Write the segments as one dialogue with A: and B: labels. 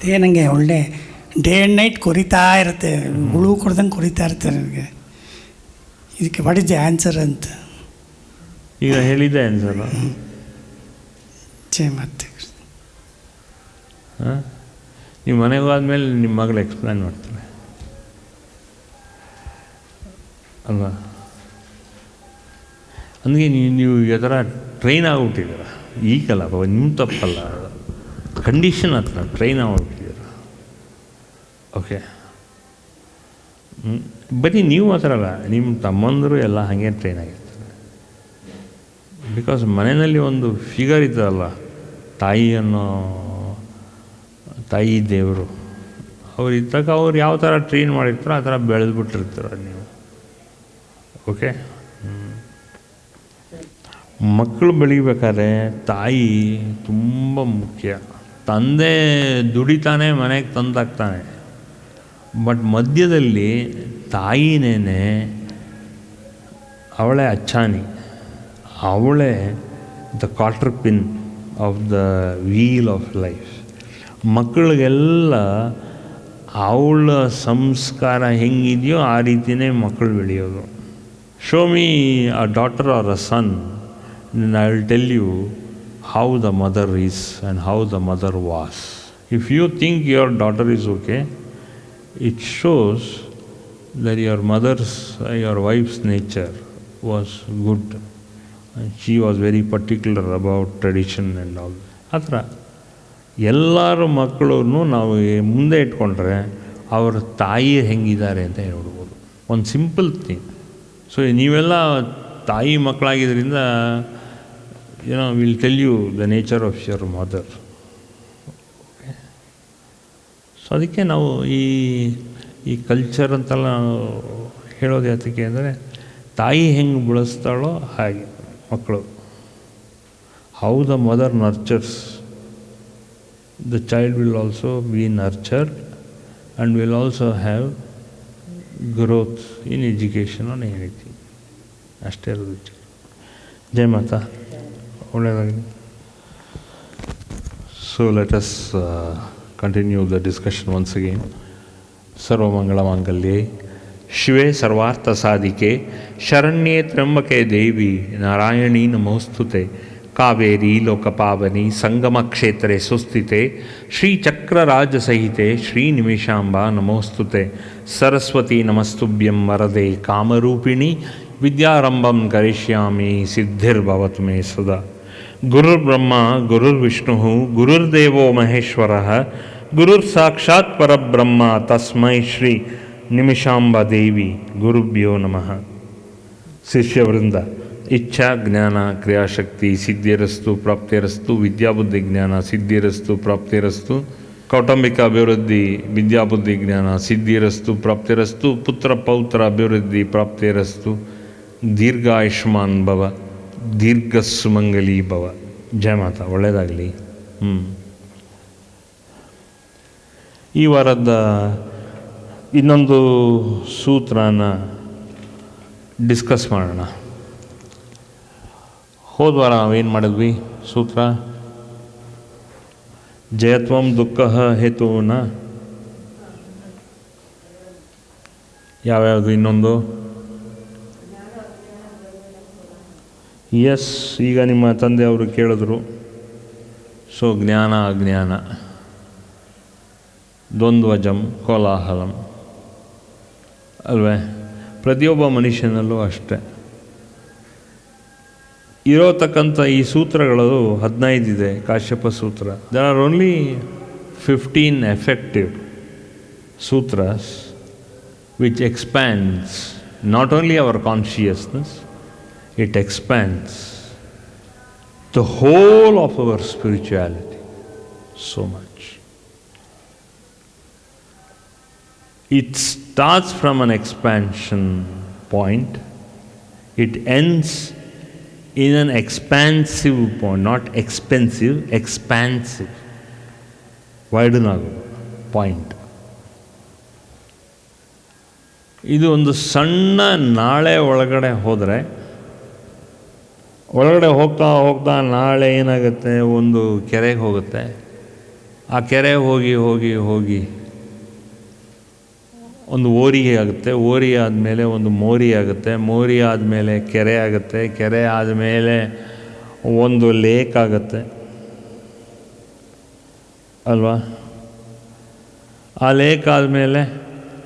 A: ಅದೇ ನನಗೆ ಒಳ್ಳೆ ಡೇ ಆ್ಯಂಡ್ ನೈಟ್ ಕೊರಿತಾ ಇರುತ್ತೆ, ಹುಳು ಕೊಡ್ದಂಗೆ ಕೊರಿತಾ ಇರ್ತಾರೆ ನನಗೆ. ಇದಕ್ಕೆ ವಾಟ್ ಇಸ್ ದ ಆನ್ಸರ್ ಅಂತ
B: ಈಗ ಹೇಳಿದ್ದೆ ಆನ್ಸರ್.
A: ಜಯ ಮಾತೆ.
B: ಹಾಂ, ನೀವು ಮನೆಗೆ ಹೋದ್ಮೇಲೆ ನಿಮ್ಮ ಮಗಳು ಎಕ್ಸ್ಪ್ಲೇನ್ ಮಾಡ್ತಾರೆ ಅಲ್ವಾ? అందుకే ನೀವು ಈ ಥರ ಟ್ರೈನ್ ಆಗಿಬಿಟ್ಟಿದ್ದೀರ. ಈಗಲ್ಲ ನಿಮ್ಮ ತಪ್ಪಲ್ಲ, ಕಂಡೀಷನ್ ಆ ಥರ ಟ್ರೈನ್ ಆಗಿಬಿಟ್ಟಿದ್ದೀರ. ಓಕೆ, ಬರೀ ನೀವು ಆ ಥರ ಅಲ್ಲ, ನಿಮ್ಮ ತಮ್ಮಂದರು ಎಲ್ಲ ಹಾಗೆ ಟ್ರೈನ್ ಆಗಿರ್ತಾರೆ. ಬಿಕಾಸ್ ಮನೆಯಲ್ಲಿ ಒಂದು ಫಿಗರ್ ಇದ್ದಲ್ಲ, ತಾಯಿ ಅನ್ನೋ ತಾಯಿ ದೇವರು, ಅವ್ರು ಇದ್ದಾಗ ಅವ್ರು ಯಾವ ಥರ ಟ್ರೈನ್ ಮಾಡಿರ್ತಾರೋ ಆ ಥರ ಬೆಳೆದ್ಬಿಟ್ಟಿರ್ತೀರ ನೀವು. ಓಕೆ, ಮಕ್ಕಳು ಬೆಳಿಬೇಕಾದ್ರೆ ತಾಯಿ ತುಂಬ ಮುಖ್ಯ. ತಂದೆ ದುಡಿತಾನೆ, ಮನೆಗೆ ತಂದಾಗ್ತಾನೆ, ಬಟ್ ಮಧ್ಯದಲ್ಲಿ ತಾಯಿನೇ ಅವಳೇ ಅಚ್ಚಾನಿ, ಅವಳೇ the quarter pin of the wheel of life. ಮಕ್ಕಳಿಗೆಲ್ಲ ಅವಳ ಸಂಸ್ಕಾರ ಹೆಂಗಿದೆಯೋ ಆ ರೀತಿಯೇ ಮಕ್ಕಳು ಬೆಳೆಯೋದು. Show me a daughter or a son, then I will tell you how the mother is and how the mother was. If you think your daughter is okay, it shows that your wife's nature was good. And she was very particular about tradition and all. ಆ ಥರ ಎಲ್ಲರ ಮಕ್ಕಳನ್ನು ನಾವು ಮುಂದೆ ಇಟ್ಕೊಂಡ್ರೆ ಅವ್ರ ತಾಯಿ ಹೆಂಗಿದ್ದಾರೆ ಅಂತ ನೋಡ್ಬೋದು. ಒಂದು ಸಿಂಪಲ್ ಥಿಂಗ್. ಸೊ ನೀವೆಲ್ಲ ತಾಯಿ ಮಕ್ಕಳಾಗಿದ್ದರಿಂದ we'll tell you the nature of your mother. Okay. So ಅದಕ್ಕೆ ನಾವು ಈ ಕಲ್ಚರ್ ಅಂತೆಲ್ಲ ಹೇಳೋದು ಯಾತಕ್ಕೆ ಅಂದರೆ, ತಾಯಿ ಹೆಂಗೆ ಬೆಳೆಸ್ತಾಳೋ ಹಾಗೆ ಮಕ್ಕಳು. How the mother nurtures the child will also be nurtured and will also have growth in education or anything. ಅಷ್ಟೇ ಇರೋದು. ಜಯ ಮಾತಾ, ಒಳ್ಳೆಯದಾಗಲಿ. So let us continue the discussion once again. Sarvamangala ಮಾಂಗಲ್ಯೆ ಶಿವೆ ಸರ್ವಾರ್ಥ ಸಾಧಿಕೆ ಶರಣ್ಯೇ ತ್ರ್ಯಂಬಕೆ ದೇವಿ ನಾರಾಯಣೀ ನಮೋಸ್ತುತೆ ಕಾವೇರಿ ಲೋಕಪಾವನಿ ಸಂಗಮ ಕ್ಷೇತ್ರೆ ಸುಸ್ಥಿತೆ ಶ್ರೀಚಕ್ರರಾಜ ಸಹಿತೆ ಶ್ರೀ ನಿಮಿಷಾಂಬಾ ನಮೋಸ್ತುತೆ ಸರಸ್ವತಿ ನಮಸ್ತುಭ್ಯಂ ವರದೆ ಕಾಮರೂಪಿಣಿ ವಿದ್ಯಾರಂಭಂ ಕರಿಷ್ಯಾಮಿ ಸಿದ್ಧಿರ್ಭವತು ಮೇ ಸದಾ. ಗುರುರ್ಬ್ರಹ್ಮ ಗುರುರ್ವಿಷ್ಣು ಗುರುರ್ದೇವೋ ಮಹೇಶ್ವರಃ ಗುರುರ್ ಸಾಕ್ಷಾತ್ ಪರಬ್ರಹ್ಮ ತಸ್ಮೈ ಶ್ರೀ ನಿಮಿಷಾಂಬಾ ದೇವಿ ಗುರುಭ್ಯೋ ನಮಃ. ಶಿಷ್ಯವೃಂದ, ಇಚ್ಛಾ ಜ್ಞಾನ ಕ್ರಿಯಾಶಕ್ತಿ ಸಿದ್ಧಿರಸ್ತು ಪ್ರಾಪ್ತಿರಸ್ತು, ವಿದ್ಯಾಬುದ್ಧಿ ಜ್ಞಾನ ಸಿದ್ಧಿರಸ್ತು ಪ್ರಾಪ್ತಿರಸ್ತು, ಕೌಟುಂಬಿಕ ಅಭಿವೃದ್ಧಿ ವಿದ್ಯಾಬುದ್ಧಿ ಜ್ಞಾನ ಸಿದ್ಧಿರಸ್ತು ಪ್ರಾಪ್ತಿರಸ್ತು, ಪುತ್ರ ಪೌತ್ರ ಅಭಿವೃದ್ಧಿ ಪ್ರಾಪ್ತಿರಸ್ತು, ದೀರ್ಘಾಯುಷ್ಮಾನ್ ಭವ, ದೀರ್ಘ ಸುಮಂಗಲಿ ಭವ. ಜಯ ಮಾತಾ, ಒಳ್ಳೆಯದಾಗಲಿ. ಈ ವಾರದ ಇನ್ನೊಂದು ಸೂತ್ರನ ಡಿಸ್ಕಸ್ ಮಾಡೋಣ. ಹೋದ ವಾರ ನಾವೇನು ಮಾಡಿದ್ವಿ? ಸೂತ್ರ ಜಯತ್ವಂ ದುಃಖ ಹೇತುನ ಯಾವ್ಯಾವುದು? ಇನ್ನೊಂದು ಎಸ್, ಈಗ ನಿಮ್ಮ ತಂದೆಯವರು ಕೇಳಿದ್ರು. ಸೊ ಜ್ಞಾನ ಅಜ್ಞಾನ, ದ್ವಂದ್ವಜಂ ಕೋಲಾಹಲಂ ಅಲ್ವೇ? ಪ್ರತಿಯೊಬ್ಬ ಮನುಷ್ಯನಲ್ಲೂ ಅಷ್ಟೆ ಇರೋತಕ್ಕಂಥ ಈ ಸೂತ್ರಗಳು 15 ಇದೆ. ಕಾಶ್ಯಪ ಸೂತ್ರ. There are only 15 effective sutras which expands not only our consciousness, it expands the whole of our spirituality so much. It starts from an expansion point, it ends in an expansive point, not expensive, expansive, widenago point. ಇದು ಒಂದು ಸಣ್ಣ ನಾಳೆ ಒಳಗಡೆ ಹೋದರೆ, ಒಳಗಡೆ ಹೋಗ್ತಾ ಹೋಗ್ತಾ ನಾಳೆ ಏನಾಗುತ್ತೆ, ಒಂದು ಕೆರೆಗೆ ಹೋಗುತ್ತೆ. ಆ ಕೆರೆ ಹೋಗಿ ಹೋಗಿ ಹೋಗಿ ಒಂದು ಓರಿ ಆಗುತ್ತೆ, ಓರಿ ಆದಮೇಲೆ ಒಂದು ಮೋರಿ ಆಗುತ್ತೆ, ಮೋರಿ ಆದಮೇಲೆ ಕೆರೆ ಆಗುತ್ತೆ, ಕೆರೆ ಆದಮೇಲೆ ಒಂದು ಲೇಕ್ ಆಗುತ್ತೆ ಅಲ್ವಾ. ಆ ಲೇಕ್ ಆದಮೇಲೆ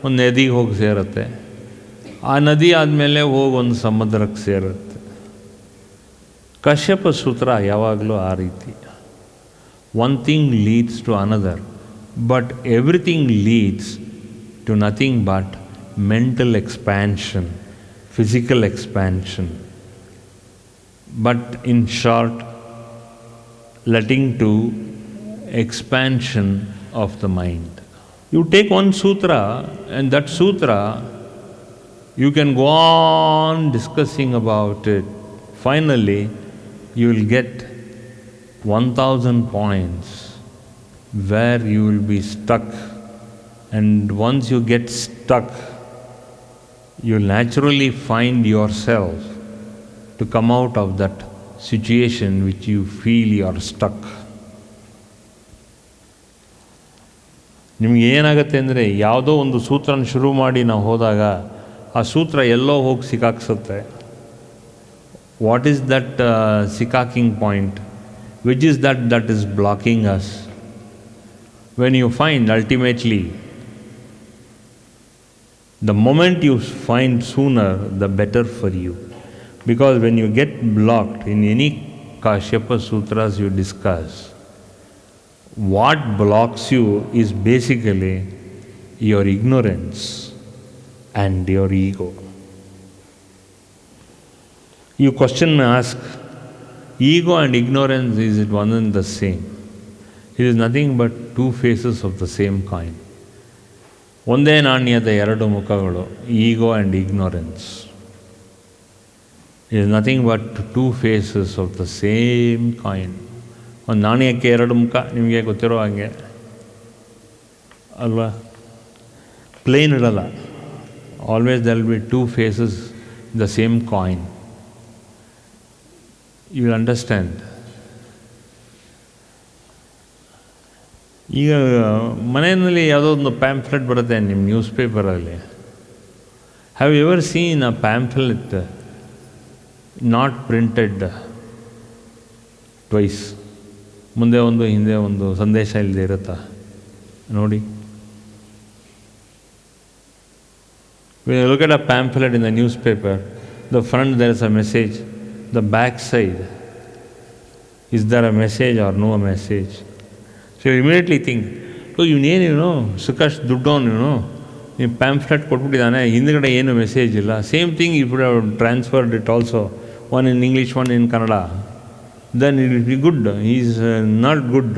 B: ಒಂದು ನದಿಗೆ ಹೋಗಿ ಸೇರುತ್ತೆ, ಆ ನದಿ ಆದಮೇಲೆ ಹೋಗಿ ಒಂದು ಸಮುದ್ರಕ್ಕೆ ಸೇರುತ್ತೆ. ಕಶ್ಯಪ ಸೂತ್ರ ಯಾವಾಗಲೂ ಆ ರೀತಿ, one thing leads to another, but everything leads to nothing but mental expansion, physical expansion. But in short, letting to expansion of the mind. You take one sutra, and that sutra, you can go on discussing about it. Finally, you will get 1000 points where you will be stuck. And once you get stuck, you naturally find yourself to come out of that situation which you feel you are stuck. ನಿಮಗೆ ಏನಾಗುತ್ತೆ ಅಂದರೆ, ಯಾವುದೋ ಒಂದು ಸೂತ್ರನ ಶುರು ಮಾಡಿ ನಾವು ಹೋದಾಗ ಆ ಸೂತ್ರ ಎಲ್ಲೋ ಹೋಗಿ ಸಿಕ್ಕಾಕ್ಸುತ್ತೆ. ವಾಟ್ ಈಸ್ ದಟ್ ಸಿಕ್ಕಾಕಿಂಗ್ point? Which is that is blocking us? When you find ultimately, the moment you find sooner, the better for you. Because when you get blocked in any Kashyapa sutras you discuss, what blocks you is basically your ignorance and your ego. You question may ask, ego and ignorance, is it one and the same? It is nothing but two faces of the same coin. ಒಂದೇ ನಾಣ್ಯದ ಎರಡು ಮುಖಗಳು, ego and ignorance. It is nothing but two faces of the same coin. ಒಂದು ನಾಣ್ಯಕ್ಕೆ ಎರಡು ಮುಖ, ನಿಮಗೆ ಗೊತ್ತಿರೋ ಹಾಗೆ ಅಲ್ವಾ. ಪ್ಲೇನ್ ಇರಲ್ಲ, always there will be two faces the same coin. You will understand. ಈಗ ಮನೆಯಲ್ಲಿ ಯಾವುದೋ ಒಂದು ಪ್ಯಾಂಫ್ಲೆಟ್ ಬರುತ್ತೆ ನಿಮ್ಮ ನ್ಯೂಸ್ ಪೇಪರಲ್ಲಿ. Have you ever seen a pamphlet not printed twice? ಮುಂದೆ ಒಂದು ಹಿಂದೆ ಒಂದು ಸಂದೇಶ ಇಲ್ಲದೆ ಇರುತ್ತಾ ನೋಡಿ. When you look at a pamphlet in the newspaper, the front there is a message, the back side, is there a message or no message? So you immediately think, oh, ಇವನೇನು ಸುಖಾಶ್ ದುಡ್ಡೋನು, ನೀವು ಪ್ಯಾಂಫ್ಲೆಟ್ ಕೊಟ್ಬಿಟ್ಟಿದ್ದಾನೆ, ಹಿಂದ್ಗಡೆ ಏನು ಮೆಸೇಜ್ ಇಲ್ಲ. Same thing if you have transferred it also, one in English, one in Kannada, then it will be good. He is not good.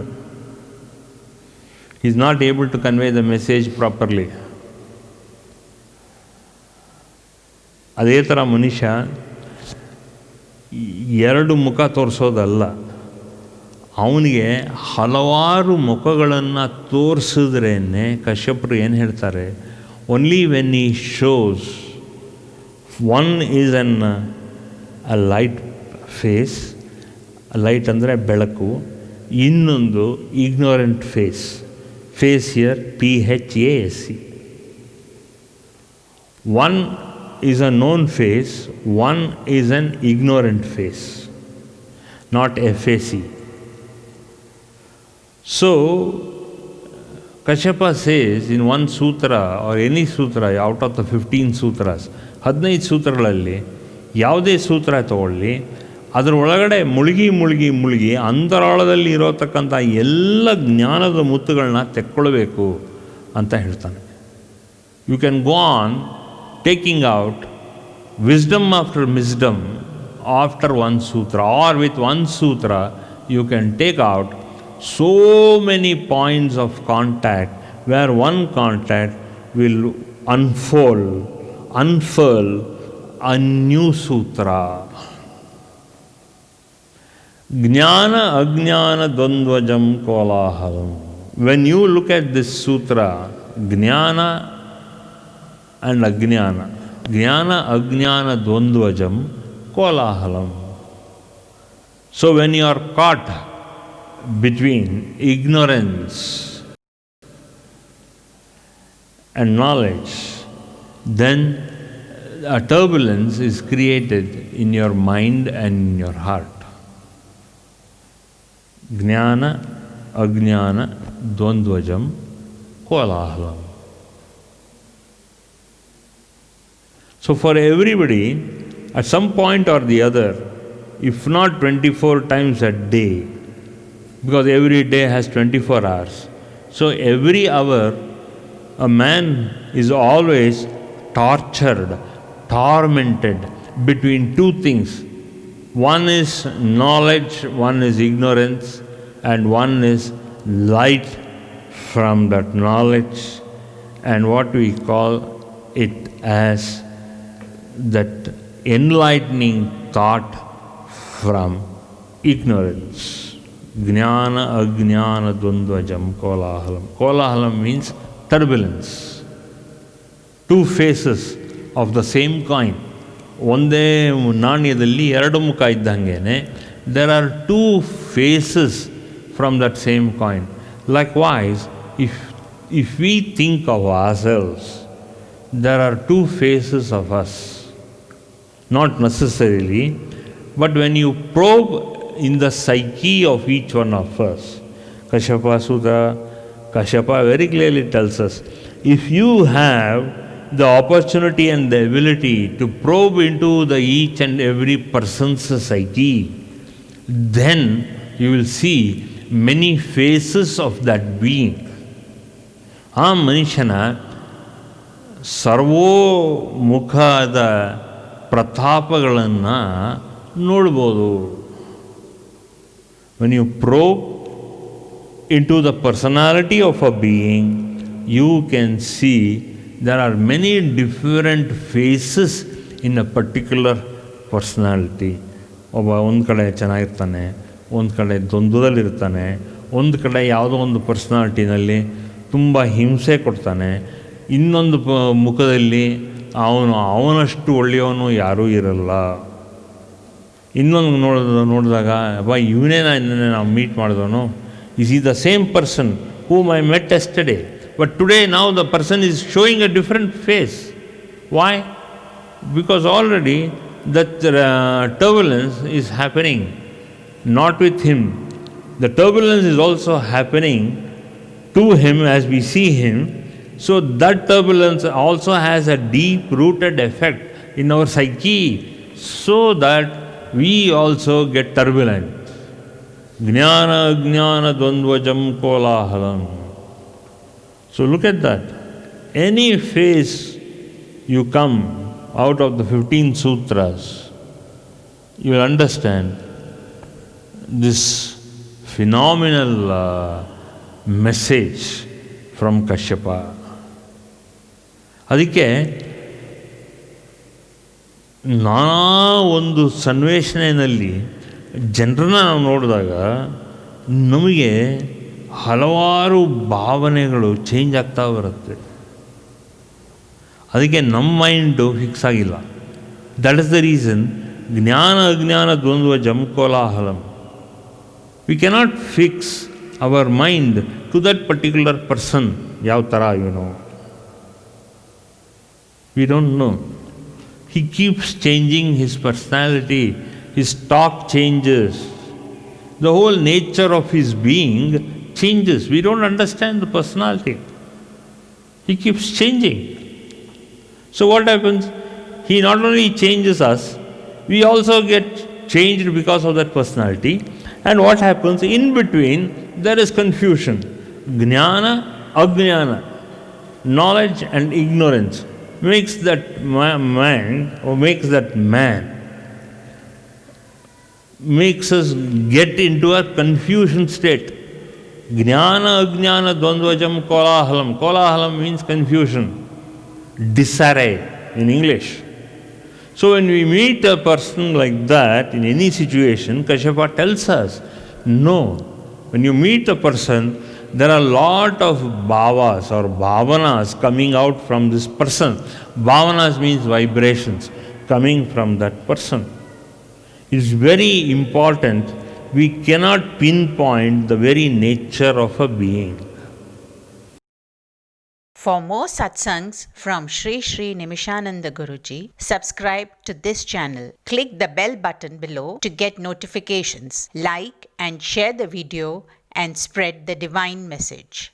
B: He is not able to convey the message properly. ಅದೇ ಥರ ಮನುಷ್ಯ ಎರಡು ಮುಖ ತೋರಿಸೋದಲ್ಲ, ಅವನಿಗೆ ಹಲವಾರು ಮುಖಗಳನ್ನು ತೋರಿಸಿದ್ರೇ ಕಶ್ಯಪರು ಏನು ಹೇಳ್ತಾರೆ, only when he shows one is a light phase, light ಅಂದರೆ ಬೆಳಕು, ಇನ್ನೊಂದು ignorant phase, phase here PHASE. One is a known face, one is an ignorant face, not FAC. So, Kashyapa says in one sutra or any sutra out of the 15 sutras, 15 ಸೂತ್ರಗಳಲ್ಲಿ ಯಾವುದೇ ಸೂತ್ರ ತಗೊಳ್ಳಿ, ಅದರ ಒಳಗಡೆ ಮುಳುಗಿ ಅಂತರಾಳದಲ್ಲಿ ಇರೋತಕ್ಕಂಥ ಎಲ್ಲ ಜ್ಞಾನದ ಮುತ್ತುಗಳನ್ನ ತೆಕ್ಕೊಳ್ಬೇಕು ಅಂತ ಹೇಳ್ತಾನೆ. You can go on taking out wisdom after wisdom after one sutra, or with one sutra you can take out so many points of contact where one contact will unfurl a new sutra. Jnana Ajnana Dvandvajam Kolahalam. When you look at this sutra, Jnana and Ajnana, Jnana Ajnana Dvandvajam Kolahalam. So when you are caught between ignorance and knowledge, then a turbulence is created in your mind and in your heart. Jnana, ajnana, dvandvajam, kolahalam. So for everybody, at some point or the other, if not 24 times a day, because every day has 24 hours, so every hour a man is always tortured, tormented between two things. One is knowledge, one is ignorance, and one is light from that knowledge, and what we call it as that enlightening thought from ignorance. Jnana, ajnana, dvandvajam, kolahalam. Kolahalam means turbulence. Two faces of the same coin. ಒಂದೇ ನಾಣ್ಯದಲ್ಲಿ ಎರಡು ಮುಖ ಇದ್ದಂಗೆನೆ there are two faces from that same coin. Likewise, if we think of ourselves, there are two faces of us. Not necessarily, but when you probe in the psyche of each one of us, Kashyapa Sutta, Kashyapa very clearly tells us, if you have the opportunity and the ability to probe into the each and every person's psyche, then you will see many faces of that being. ಆ ಮನುಷ್ಯನ ಸರ್ವೋಮುಖದ ಪ್ರತಾಪಗಳನ್ನು ನೋಡ್ಬೋದು. When you probe into the personality of a being, you can see there are many different faces in a particular personality. ಒಬ್ಬ ಒಂದು ಕಡೆ ಚೆನ್ನಾಗಿರ್ತಾನೆ, ಒಂದು ಕಡೆ ದ್ವಂದ್ವದಲ್ಲಿರ್ತಾನೆ, ಒಂದು ಕಡೆ ಯಾವುದೋ ಒಂದು ಪರ್ಸ್ನಾಲಿಟಿನಲ್ಲಿ ತುಂಬ ಹಿಂಸೆ ಕೊಡ್ತಾನೆ, ಇನ್ನೊಂದು ಮುಖದಲ್ಲಿ ಅವನಷ್ಟು ಒಳ್ಳೆಯವನು ಯಾರೂ ಇರಲ್ಲ. ಇನ್ನೊಂದು ನೋಡಿದಾಗ ಅಬ್ಬಾ ಇವನೇ ನಾವು ಮೀಟ್ ಮಾಡಿದವನು, ಈಸ್ ಈ the same person whom I met yesterday. But today now the person is showing a different face. Why? Because already that turbulence is happening, not with him. The turbulence is also happening to him as we see him. So that turbulence also has a deep-rooted effect in our psyche, so that we also get turbulent. Jnana, ajnana, dvandvajam, kolahalam. So look at that. Any phase you come out of the 15 sutras, you will understand this phenomenal message from Kashyapa. ಅದಕ್ಕೆ ನಾನಾ ಒಂದು ಸನ್ನಿವೇಶನಲ್ಲಿ ಜನರನ್ನ ನಾವು ನೋಡಿದಾಗ ನಮಗೆ ಹಲವಾರು ಭಾವನೆಗಳು change ಆಗ್ತಾ ಬರುತ್ತೆ. ಅದಕ್ಕೆ ನಮ್ಮ ಮೈಂಡು ಫಿಕ್ಸ್ ಆಗಿಲ್ಲ. ದಟ್ ಇಸ್ ದ ರೀಸನ್ ಜ್ಞಾನ ಅಜ್ಞಾನ ದ್ವಂದ್ವಜಂ ಕೋಲಾಹಲಂ. We cannot fix our mind to that particular person. ಯಾವ ಥರ ಇವನು we don't know. He keeps changing his personality, his talk changes, the whole nature of his being changes. We don't understand the personality. He keeps changing. So what happens? He not only changes us, we also get changed because of that personality. And what happens? In between, there is confusion. Jnana, ajnana, knowledge and ignorance makes that man, or makes that man, makes us get into a confusion state. Jnana, ajnana, dvandvajam, kolahalam. Kolahalam means confusion, disarray in English. So when we meet a person like that in any situation, Kashyapa tells us, no, when you meet a person, there are a lot of bhavas or bhavanas coming out from this person. Bhavanas means vibrations coming from that person. It's very important we cannot pinpoint the very nature of a being.
C: For more satsangs from Sri Sri Nimishananda Guruji, subscribe to this channel. Click the bell button below to get notifications. Like and share the video and spread the divine message.